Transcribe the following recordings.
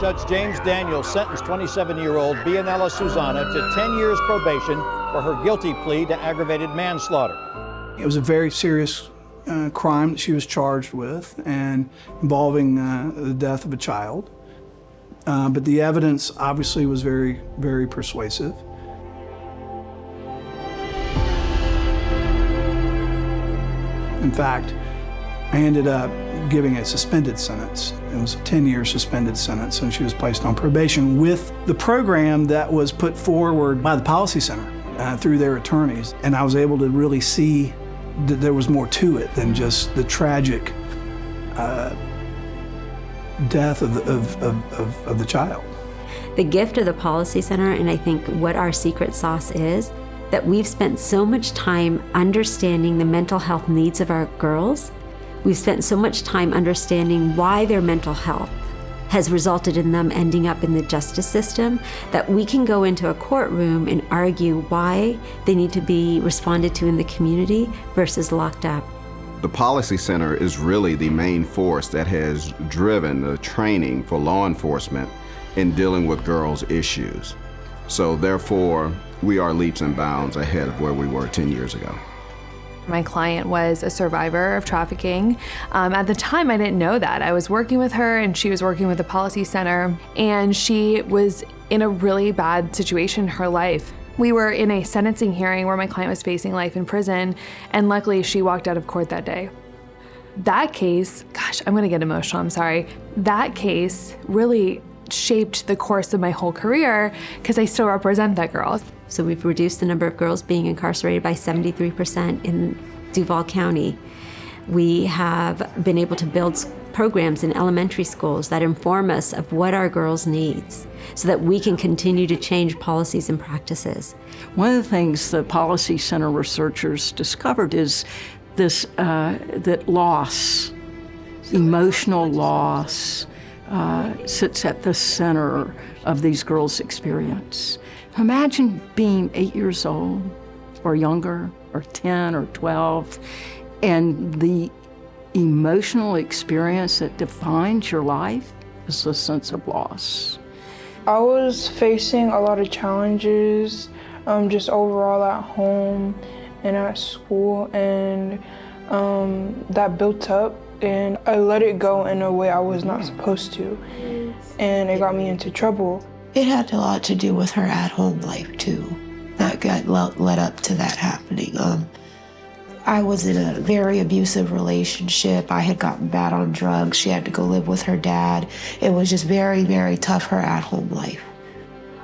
Judge James Daniels sentenced 27-year-old Bianella Susanna to 10 years probation for her guilty plea to aggravated manslaughter. It was a very serious crime that she was charged with, and involving the death of a child. But the evidence obviously was very, very persuasive. In fact, I ended up giving a suspended sentence. It was a 10-year suspended sentence, and she was placed on probation with the program that was put forward by the Policy Center through their attorneys. And I was able to really see that there was more to it than just the tragic death of the child. The gift of the Policy Center, and I think what our secret sauce is, that we've spent so much time understanding the mental health needs of our girls. We've spent so much time understanding why their mental health has resulted in them ending up in the justice system, that we can go into a courtroom and argue why they need to be responded to in the community versus locked up. The Policy Center is really the main force that has driven the training for law enforcement in dealing with girls' issues. So therefore, we are leaps and bounds ahead of where we were 10 years ago. My client was a survivor of trafficking. At the time, I didn't know that. I was working with her and she was working with the Policy Center, and she was in a really bad situation in her life. We were in a sentencing hearing where my client was facing life in prison, and luckily she walked out of court that day. That case, gosh, I'm gonna get emotional, I'm sorry. That case really shaped the course of my whole career because I still represent that girl. So we've reduced the number of girls being incarcerated by 73% in Duval County. We have been able to build programs in elementary schools that inform us of what our girls needs so that we can continue to change policies and practices. One of the things the Policy Center researchers discovered is this, that loss, emotional loss, sits at the center of these girls' experience. Imagine being 8 years old or younger, or 10 or 12, and the emotional experience that defines your life is the sense of loss. I was facing a lot of challenges, just overall at home and at school, and that built up, and I let it go in a way I was not supposed to, and it got me into trouble. It had a lot to do with her at-home life, too, that got led up to that happening. I was in a very abusive relationship. I had gotten bad on drugs. She had to go live with her dad. It was just very, very tough, her at-home life.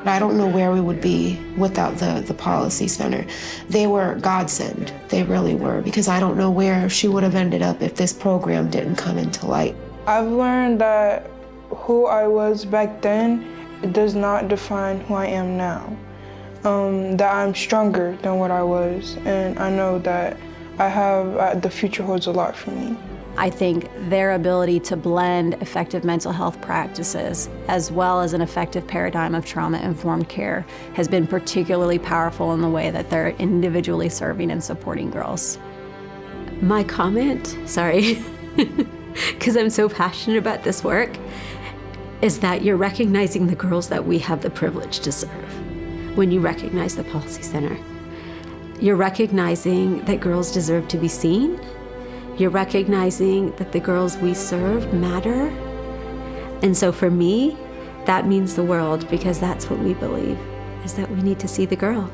I don't know where we would be without the Policy Center. They were godsend, they really were, because I don't know where she would have ended up if this program didn't come into light. I've learned that who I was back then, it does not define who I am now. That I'm stronger than what I was, and I know that the future holds a lot for me. I think their ability to blend effective mental health practices as well as an effective paradigm of trauma-informed care has been particularly powerful in the way that they're individually serving and supporting girls. My comment, sorry, because I'm so passionate about this work, is that you're recognizing the girls that we have the privilege to serve when you recognize the Policy Center. You're recognizing that girls deserve to be seen. You're recognizing that the girls we serve matter. And so for me, that means the world, because that's what we believe, is that we need to see the girl.